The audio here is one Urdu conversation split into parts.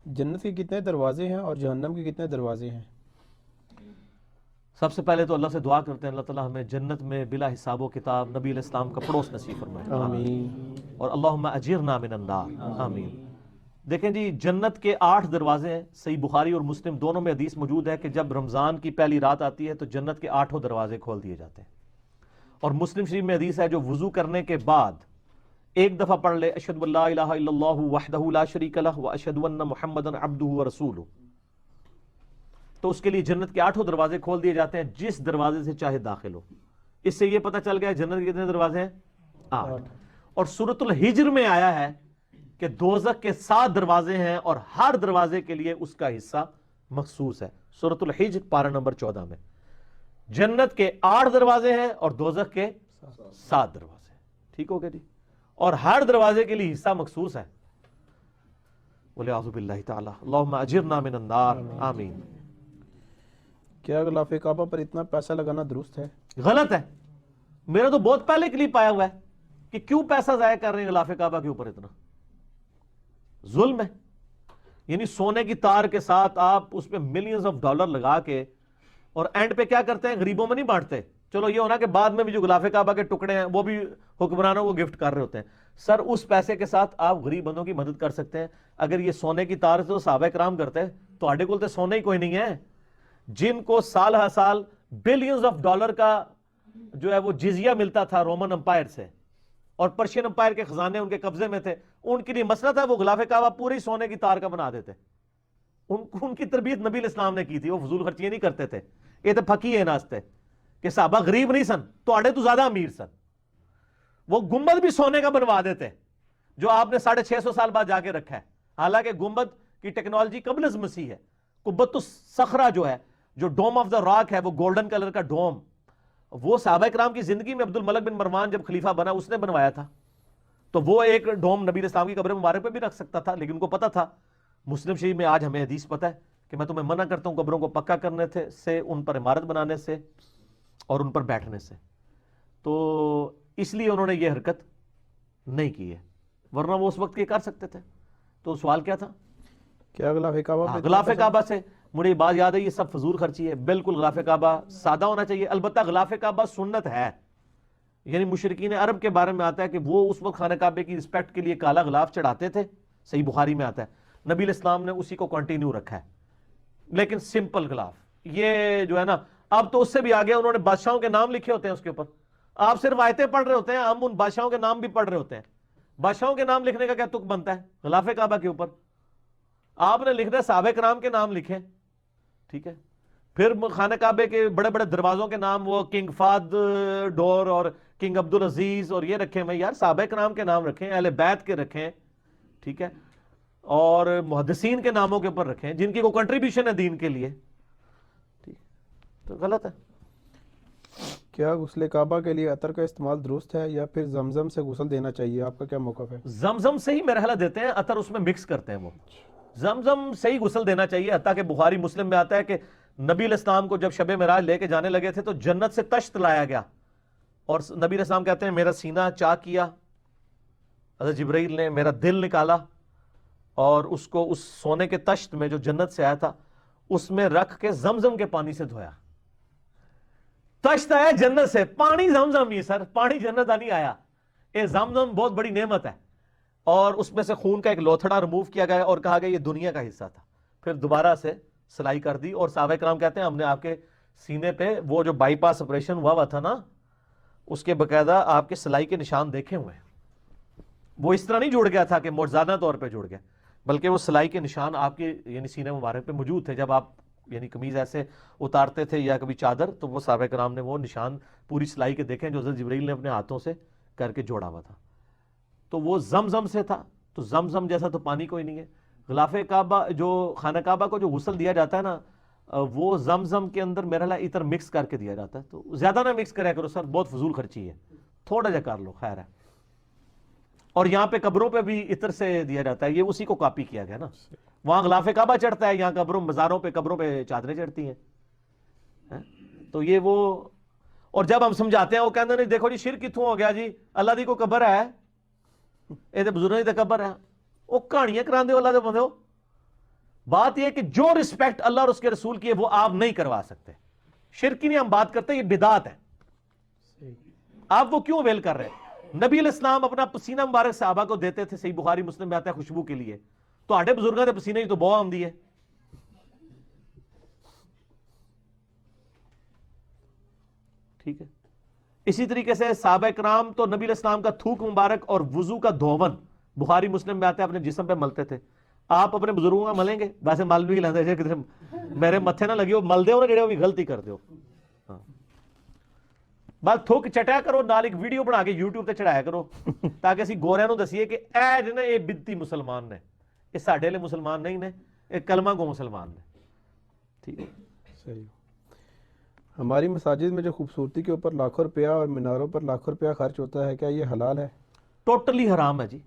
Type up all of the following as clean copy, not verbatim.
جنت کے کتنے دروازے ہیں اور جہنم کے کتنے دروازے ہیں؟ سب سے پہلے تو اللہ سے دعا کرتے ہیں اللہ تعالیٰ ہمیں جنت میں بلا حساب و کتاب نبی علیہ السلام کا پڑوس نصیب فرمائے، آمین۔ اور اللہم اجرنا من النار، آمین۔ دیکھیں جی، جنت کے 8 دروازے ہیں۔ صحیح بخاری اور مسلم دونوں میں حدیث موجود ہے کہ جب رمضان کی پہلی رات آتی ہے تو جنت کے 8 دروازے کھول دیے جاتے ہیں۔ اور مسلم شریف میں حدیث ہے جو وضو کرنے کے بعد ایک دفعہ پڑھ لے اشہد ان لا الہ الا اللہ وحدہ لا شریک لہ واشہد ان محمدا عبدہ ورسولہ، تو اس کے لیے جنت کے 8 دروازے کھول دیے جاتے ہیں، جس دروازے سے چاہے داخل ہو۔ اس سے یہ پتہ چل گیا جنت کے کتنے دروازے ہیں؟ 8۔ اور سورۃ الحجر میں آیا ہے کہ دوزخ کے 7 دروازے ہیں اور ہر دروازے کے لیے اس کا حصہ مخصوص ہے۔ سورۃ الحجر پارہ نمبر 14 میں جنت کے 8 دروازے ہیں اور دوزخ کے 7 دروازے ہیں۔ ٹھیک ہو گیا جی؟ اور ہر دروازے کے لیے حصہ مخصوص ہے۔ وَلِعَوْذُ بِاللَّهِ تعالی اللہم اجرنا من النار، آمین۔ کیا غلاف کعبہ پر اتنا پیسہ لگانا درست ہے؟ غلط ہے۔ میرا تو بہت پہلے کلپ آیا ہوا ہے کہ کیوں پیسہ ضائع کر رہے ہیں غلاف کعبہ کے اوپر، اتنا ظلم ہے۔ یعنی سونے کی تار کے ساتھ آپ اس پہ ملینز آف ڈالر لگا کے اور اینڈ پہ کیا کرتے ہیں؟ غریبوں میں نہیں بانٹتے۔ چلو یہ ہونا کہ بعد میں بھی جو غلاف کعبہ کے ٹکڑے ہیں وہ بھی حکمرانوں کو گفٹ کر رہے ہوتے ہیں۔ سر اس پیسے کے ساتھ آپ غریب بندوں کی مدد کر سکتے ہیں۔ اگر یہ سونے کی تار سے تو صحابہ کرام کرتے ہیں، تو آڈے کول تے سونے ہی کوئی نہیں ہے، جن کو سال ہر سال بلینز آف ڈالر کا جو ہے وہ جزیہ ملتا تھا رومن امپائر سے، اور پرشین امپائر کے خزانے ان کے قبضے میں تھے۔ ان کے لیے مسئلہ تھا وہ غلاف کعبہ پوری سونے کی تار کا بنا دیتے۔ ان کی تربیت نبی علیہ السلام نے کی تھی، وہ فضول خرچیاں نہیں کرتے تھے۔ یہ تو پھکی ہے ناستے کہ صحابہ غریب نہیں سن، تو آڑے تو زیادہ امیر سن۔ وہ گنبد بھی سونے کا بنوا دیتے جو آپ نے 650 سال بعد جا کے رکھا ہے، حالانکہ گنبد کی ٹیکنالوجی قبل از مسیح ہے۔ قبۃ الصخرہ جو ہے، جو ڈوم آف دا راک ہے، وہ گولڈن کلر کا ڈوم، وہ صحابہ کرام کی زندگی میں عبد الملک بن مروان جب خلیفہ بنا اس نے بنوایا تھا۔ تو وہ ایک ڈوم نبی علیہ السلام کی قبر مبارک پہ بھی رکھ سکتا تھا، لیکن ان کو پتا تھا۔ مسلم شریف میں آج ہمیں حدیث پتہ ہے کہ میں تمہیں منع کرتا ہوں قبروں کو پکا کرنے سے، ان پر عمارت بنانے سے اور ان پر بیٹھنے سے۔ تو اس لیے انہوں نے یہ حرکت نہیں کی ہے، ورنہ وہ اس وقت یہ کر سکتے تھے۔ تو سوال کیا تھا؟ کیا غلاف کعبہ پر غلاف کعبہ سے مجھے یہ بات یاد ہے، یہ سب فضول خرچی ہے۔ بالکل غلاف کعبہ سادہ ہونا چاہیے۔ البتہ غلاف کعبہ سنت ہے، یعنی مشرکین عرب کے بارے میں آتا ہے کہ وہ اس وقت خانہ کعبے کی رسپیکٹ کے لیے کالا غلاف چڑھاتے تھے، صحیح بخاری میں آتا ہے۔ نبی علیہ السلام نے اسی کو کنٹینیو رکھا ہے، لیکن سمپل غلاف۔ یہ جو ہے نا، اب تو اس سے بھی آگے انہوں نے بادشاہوں کے نام لکھے ہوتے ہیں اس کے اوپر۔ آپ صرف آیتیں پڑھ رہے ہوتے ہیں، ہم ان بادشاہوں کے نام بھی پڑھ رہے ہوتے ہیں۔ بادشاہوں کے نام لکھنے کا کیا تک بنتا ہے غلاف کعبہ کے اوپر؟ آپ نے لکھنا ہے صحابہ کرام کے نام لکھیں، ٹھیک ہے؟ پھر خانہ کعبے کے بڑے بڑے دروازوں کے نام وہ کنگ فہد ڈور اور کنگ عبدالعزیز اور یہ رکھیں، میں یار صحابہ کرام کے نام رکھیں، اہل بیت کے رکھیں، ٹھیک ہے؟ اور محدثین کے ناموں کے اوپر رکھیں جن کی کوئی کنٹریبیوشن ہے دین کے لیے، ٹھیک؟ تو غلط ہے۔ کیا غسل کعبہ کے لیے عطر کا استعمال درست ہے یا پھر زمزم سے غسل دینا چاہیے؟ آپ کا کیا موقف ہے؟ زمزم سے ہی مرحلہ دیتے ہیں، عطر اس میں مکس کرتے ہیں۔ وہ زمزم سے ہی غسل دینا چاہیے، حتیٰ کہ بخاری مسلم میں آتا ہے کہ نبی علیہ السلام کو جب شب معراج لے کے جانے لگے تھے تو جنت سے تشت لایا گیا، اور نبی علیہ السلام کہتے ہیں میرا سینہ چاک کیا، حضرت جبرائیل نے میرا دل نکالا اور اس کو اس سونے کے تشت میں جو جنت سے آیا تھا اس میں رکھ کے زمزم کے پانی سے دھویا۔ تشت آیا جنت سے، پانی زمزم ہی سر، پانی جنت نہیں آیا۔ یہ زمزم بہت بڑی نعمت ہے، اور اس میں سے خون کا ایک لوتھڑا ریموو کیا گیا اور کہا گیا یہ دنیا کا حصہ تھا، پھر دوبارہ سے سلائی کر دی۔ اور صحابہ کرام کہتے ہیں ہم نے آپ کے سینے پہ وہ جو بائی پاس آپریشن ہوا تھا نا، اس کے باقاعدہ آپ کے سلائی کے نشان دیکھے ہوئے ہیں۔ وہ اس طرح نہیں جڑ گیا تھا کہ معجزانہ طور پہ جڑ گیا، بلکہ وہ سلائی کے نشان آپ کے یعنی سینے مبارک پہ موجود تھے۔ جب آپ یعنی قمیض ایسے اتارتے تھے یا کبھی چادر، تو وہ صحابہ کرام نے وہ نشان پوری سلائی کے دیکھیں جو حضرت جبرائیل نے اپنے ہاتھوں سے کر کے جوڑا ہوا تھا۔ تو وہ زمزم سے تھا، تو زمزم جیسا تو پانی کوئی نہیں ہے۔ غلاف کعبہ جو خانہ کعبہ کو جو غسل دیا جاتا ہے نا، وہ زمزم کے اندر میرا عطر مکس کر کے دیا جاتا ہے۔ تو زیادہ نہ مکس کریا کرو سر، بہت فضول خرچی ہے، تھوڑا جا کر لو، خیر ہے۔ اور یہاں پہ قبروں پہ بھی عطر سے دیا جاتا ہے، یہ اسی کو کاپی کیا گیا نا۔ وہاں غلاف کعبہ چڑھتا ہے، یہاں قبروں مزاروں پہ قبروں پہ چادریں چڑھتی ہیں۔ تو یہ وہ، اور جب ہم سمجھاتے ہیں وہ کہتے ہیں نہیں دیکھو جی شرک کتوں ہو گیا جی، اللہ دی کو قبر ہے، یہ تو بزرگوں دی قبر ہے، وہ کہانیاں کراندے ہو اللہ دے بندے ہو۔ بات یہ کہ جو رسپیکٹ اللہ اور اس کے رسول کی ہے وہ آپ نہیں کروا سکتے. شرک کی نہیں ہم بات کرتے, یہ بدعت ہے. آپ وہ کیوں ویل کر رہے ہیں؟ نبی علیہ السلام اپنا پسینہ مبارک صحابہ کو دیتے تھے, صحیح بخاری مسلم میں آتا ہے, خوشبو کے لیے. تو آٹے بزرگوں کے پسینے کی تو بو آمدی ہے. ٹھیک ہے. اسی طریقے سے صحابہ کرام تو نبی علیہ السلام کا تھوک مبارک اور وضو کا دھون بخاری مسلم میں آتا ہے, اپنے جسم پہ ملتے تھے. آپ اپنے بزرگوں کا ملیں گے؟ ویسے مل بھی لاندے, میرے متھے نہ لگی ہو مل دے ہو نا جڑے, وہ بھی غلطی کر دیو. بس تھوک چٹیا کرو, نال ایک ویڈیو بنا کے یوٹیوب تے چڑھایا کرو, تاکہ اسی گوریاں نو دسیے کہ اے جنا یہ بدتی مسلمان نے, یہ ساڈے لے مسلمان نہیں نے, یہ کلمہ گو مسلمان نے. ٹھیک ہے, صحیح. ہماری مساجد میں جو خوبصورتی کے اوپر لاکھوں روپیہ اور میناروں پر لاکھوں روپیہ خرچ ہوتا ہے, کیا یہ حلال ہے؟ ٹوٹلی حرام ہے جی.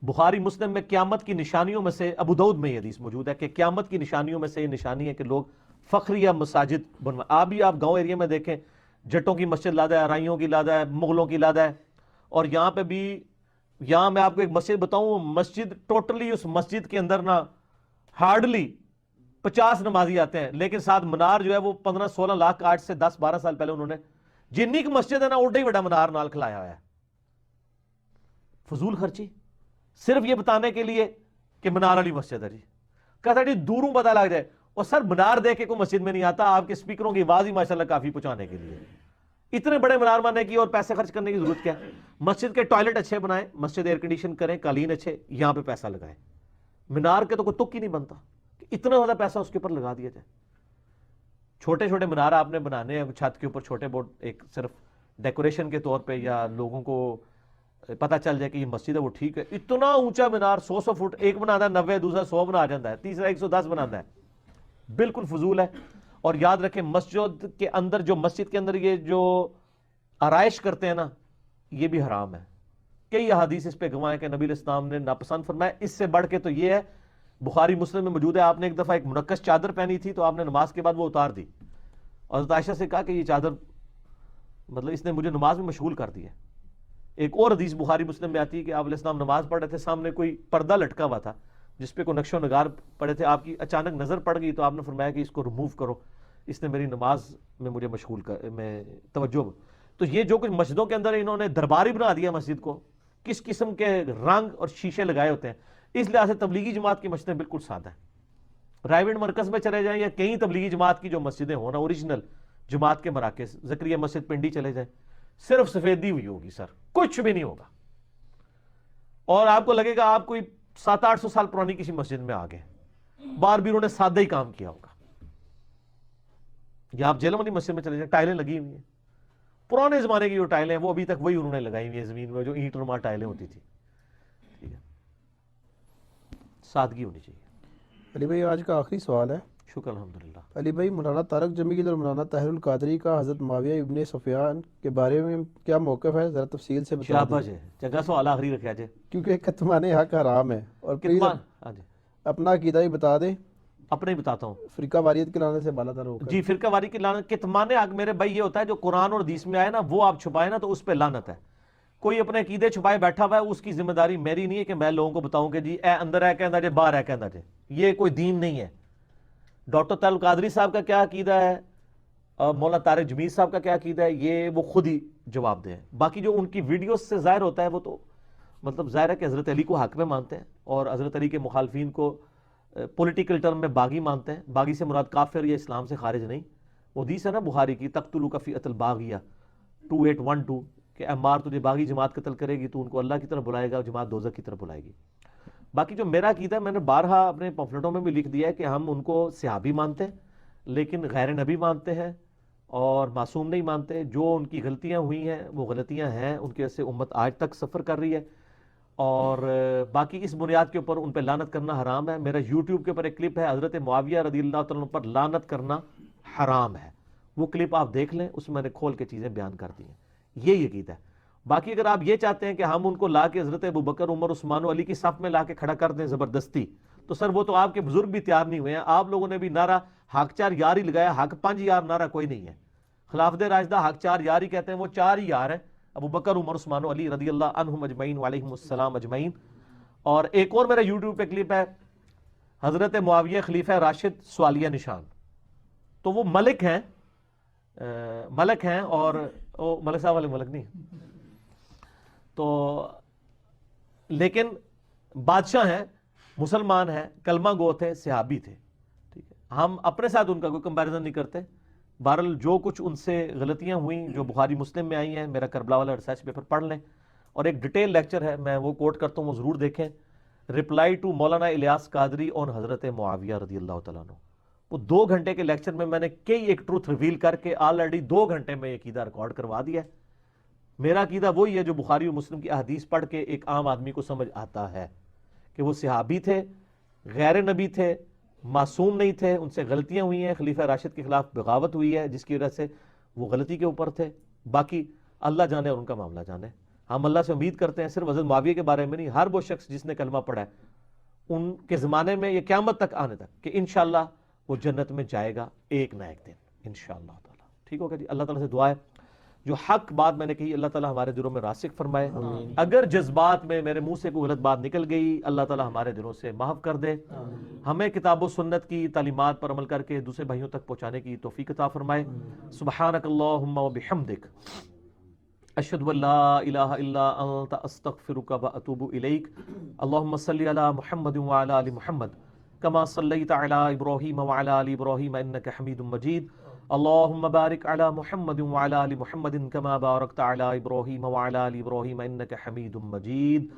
بخاری مسلم میں قیامت کی نشانیوں میں سے, ابو داؤد میں یہ حدیث موجود ہے کہ قیامت کی نشانیوں میں سے یہ نشانی ہے کہ لوگ فخریہ مساجد بنوائیں. آپ گاؤں ایریا میں دیکھیں, جٹوں کی مسجد لادا ہے, رائیوں کی لادا ہے, مغلوں کی لادا ہے. اور یہاں پہ بھی, یہاں میں آپ کو ایک مسجد بتاؤں, مسجد ٹوٹلی, اس مسجد کے اندر نا ہارڈلی 50 نمازی آتے ہیں, لیکن ساتھ منار جو ہے وہ 15-16 لاکھ, 8 سے 10-12 سال پہلے انہوں نے جنی کی مسجد ہے نا اوڈا ہی بڑا منار نال کھلایا ہوا ہے. فضول خرچی, صرف یہ بتانے کے لیے کہ منار والی مسجد ہے جی. کہتا جی دوروں پتہ لگ جائے, اور سر منار دیکھ کے کوئی مسجد میں نہیں آتا, آپ کے سپیکروں کی آواز ہی ماشاءاللہ کافی پہنچانے کے لیے. اتنے بڑے منار بنانے کی اور پیسے خرچ کرنے کی ضرورت کیا ہے؟ مسجد کے ٹوائلٹ اچھے بنائیں, مسجد ایئر کنڈیشن کریں, قالین اچھے, یہاں پہ پیسہ لگائیں. منار کے تو کوئی تک ہی نہیں بنتا کہ اتنا زیادہ پیسہ اس کے اوپر لگا دیا جائے. چھوٹے چھوٹے منار آپ نے بنانے ہیں چھت کے اوپر, چھوٹے بورڈ, ایک صرف ڈیکوریشن کے طور پہ, یا لوگوں کو پتہ چل جائے کہ یہ مسجد ہے وہ ٹھیک ہے. اتنا اونچا منار 100 فٹ, ایک بناتا ہے 90, دوسرا 100 بنا جاتا ہے, تیسرا 110 بناتا ہے. بالکل فضول ہے. اور یاد رکھیں مسجد کے اندر, جو مسجد کے اندر یہ جو آرائش کرتے ہیں نا, یہ بھی حرام ہے. کئی احادیث اس پہ گواہ ہیں کہ نبی علیہ السلام نے ناپسند فرمایا. اس سے بڑھ کے تو یہ ہے, بخاری مسلم میں موجود ہے, آپ نے ایک دفعہ ایک منقش چادر پہنی تھی, تو آپ نے نماز کے بعد وہ اتار دی, اور حضرت عائشہ سے کہا کہ یہ چادر مطلب اس نے مجھے نماز میں مشغول کر دیا. ایک اور حدیث بخاری مسلم میں آتی ہے کہ آپ علیہ السلام نماز پڑھ رہے تھے, سامنے کوئی پردہ لٹکا ہوا تھا جس پہ کوئی نقش و نگار پڑے تھے, آپ کی اچانک نظر پڑ گئی, تو آپ نے فرمایا کہ اس کو ریموو کرو, اس نے میری نماز میں مجھے مشغول میں توجہ. تو یہ جو کچھ مسجدوں کے اندر انہوں نے درباری بنا دیا مسجد کو, کس قسم کے رنگ اور شیشے لگائے ہوتے ہیں. اس لحاظ سے تبلیغی جماعت کی مسجدیں بالکل سادہ ہیں. رائیونڈ مرکز میں چلے جائیں, یا کئی تبلیغی جماعت کی جو مسجدیں ہوں نا, اوریجنل جماعت کے مراکز, زکریا مسجد پنڈی چلے جائیں, صرف سفیدی ہوئی ہوگی سر, کچھ بھی نہیں ہوگا. اور آپ کو لگے گا آپ کوئی 700-800 سال پرانی کسی مسجد میں آ گئے, بار بھی انہوں نے سادہ ہی کام کیا ہوگا. یا آپ جیلوں والی مسجد میں چلے جائیں, ٹائلیں لگی ہوئی ہیں, پرانے زمانے کی جو ٹائلیں ہیں وہ ابھی تک وہی انہوں نے لگائی ہوئی ہیں زمین میں, جو اینٹ نما ٹائلیں ہوتی تھی. ٹھیک ہے, سادگی ہونی چاہیے. علی بھائی آج کا آخری سوال ہے. شکر الحمدللہ. علی بھائی, مولانا طارق جمیل اور مولانا طاہر القادری کا حضرت معاویہ ابن سفیان کے بارے میں کیا موقف ہے, ذرا تفصیل سے بتا دیجیے. چنگا سوال آخری رکھا جائے, کیونکہ کتمان حق حرام ہے. اور پلیز اپنا عقیدہ بھی بتا دیں. اپنے ہی بتاتا ہوں. فرقہ واریت کے لانے سے بالا تر ہو. جی, فرقہ واری کی لعنت, کتمان حق میرے بھائی یہ ہوتا ہے جو قرآن اور حدیث میں آئے نا وہ آپ چھپائے نا, تو اس پہ لعنت ہے. کوئی اپنے عقیدے چھپائے بیٹھا ہوا ہے, اس کی ذمہ داری میری نہیں ہے کہ میں لوگوں کو بتاؤں کہ جی اے اندر ہے کہندا جے, باہر ہے کہندا جے. یہ کوئی دین نہیں ہے. ڈاکٹر طاہر القادری صاحب کا کیا عقیدہ ہے, مولانا طارق جمیل صاحب کا کیا عقیدہ ہے, یہ وہ خود ہی جواب دیں. باقی جو ان کی ویڈیوز سے ظاہر ہوتا ہے وہ تو مطلب ظاہر ہے کہ حضرت علی کو حق میں مانتے ہیں, اور حضرت علی کے مخالفین کو پولیٹیکل ٹرم میں باغی مانتے ہیں. باغی سے مراد کافر یا اسلام سے خارج نہیں. وہ حدیث ہے نا بخاری کی, تقتلک فئۃ الباغیہ 2812, کہ عمار تجھے باغی جماعت قتل کرے گی تو ان کو اللہ کی طرف بلائے گا, جماعت دوزخ کی طرف بلائے گی. باقی جو میرا عقیدہ ہے, میں نے بارہا اپنے پمفلٹوں میں بھی لکھ دیا ہے کہ ہم ان کو صحابی مانتے ہیں لیکن غیر نبی مانتے ہیں, اور معصوم نہیں مانتے. جو ان کی غلطیاں ہوئی ہیں وہ غلطیاں ہیں, ان کی وجہ سے امت آج تک سفر کر رہی ہے. اور باقی اس بنیاد کے اوپر ان پہ لعنت کرنا حرام ہے. میرا یوٹیوب کے اوپر ایک کلپ ہے, حضرت معاویہ رضی اللہ تعالیٰ پر لعنت کرنا حرام ہے, وہ کلپ آپ دیکھ لیں, اس میں نے کھول کے چیزیں بیان کر دی ہیں. یہی عقیدہ ہے. باقی اگر آپ یہ چاہتے ہیں کہ ہم ان کو لا کے حضرت ابوبکر, عمر, عثمان و علی کی صف میں لا کے کھڑا کر دیں زبردستی, تو سر وہ تو آپ کے بزرگ بھی تیار نہیں ہوئے ہیں. آپ لوگوں نے بھی نعرہ حق 4 یار ہی لگایا, حق 5 یار نعرہ کوئی نہیں ہے. خلافت راشدہ حق 4 یار ہی کہتے ہیں, وہ 4 ہی یار ہیں, ابوبکر, عمر, عثمان و علی رضی اللہ عنہم اجمعین وعلیہم السلام اجمعین. اور ایک اور میرا یوٹیوب پہ کلپ ہے, حضرت معاویہ خلیفہ راشد سوالیہ نشان. تو وہ ملک ہیں اور وہ ملک صاحب والے ملک نہیں تو، لیکن بادشاہ ہیں، مسلمان ہیں، کلمہ گو تھے، صحابی تھے. ٹھیک ہے، ہم اپنے ساتھ ان کا کوئی کمپیریزن نہیں کرتے. بہرحال جو کچھ ان سے غلطیاں ہوئیں جو بخاری مسلم میں آئی ہیں، میرا کربلا والا ریسرچ پیپر پڑھ لیں، اور ایک ڈیٹیل لیکچر ہے، میں وہ کوٹ کرتا ہوں، وہ ضرور دیکھیں. رپلائی ٹو مولانا الیاس قادری اور حضرت معاویہ رضی اللہ تعالیٰ عنہ. وہ 2 گھنٹے کے لیکچر میں نے کئی ایک ٹروتھ ریویل کر کے آلریڈی 2 گھنٹے میں یہ عقیدہ ریکارڈ کروا دیا ہے. میرا عقیدہ وہی ہے جو بخاری و مسلم کی احادیث پڑھ کے ایک عام آدمی کو سمجھ آتا ہے کہ وہ صحابی تھے، غیر نبی تھے، معصوم نہیں تھے، ان سے غلطیاں ہوئی ہیں، خلیفہ راشد کے خلاف بغاوت ہوئی ہے جس کی وجہ سے وہ غلطی کے اوپر تھے. باقی اللہ جانے اور ان کا معاملہ جانے. ہم اللہ سے امید کرتے ہیں صرف حضرت معاویہ کے بارے میں نہیں، ہر وہ شخص جس نے کلمہ پڑھا ہے ان کے زمانے میں یہ قیامت تک آنے تک کہ انشاءاللہ وہ جنت میں جائے گا ایک نہ ایک دن انشاءاللہ تعالی. ٹھیک ہوگا جی. اللہ تعالیٰ سے دعا ہے جو حق بات میں نے کہی اللہ تعالیٰ ہمارے دلوں میں راسخ فرمائے. اگر جذبات میں میرے منہ سے کوئی غلط بات نکل گئی اللہ تعالیٰ ہمارے دلوں سے معاف کر دے. ہمیں کتاب و سنت کی تعلیمات پر عمل کر کے دوسرے بھائیوں تک پہنچانے کی توفیق عطا فرمائے. سبحانک اللہم و بحمدک اشہد ان لا الہ الا انت استغفرک و اتوب الیک. اللہم صلی علی محمد وعلی آل محمد کما صلیت علی ابراہیم وعلی آل ابراہیم انک حمید مجید. اللہم بارک علی محمد وعلی آل محمد کما بارکت علی ابراہیم وعلی آل ابراہیم انک حمید مجید.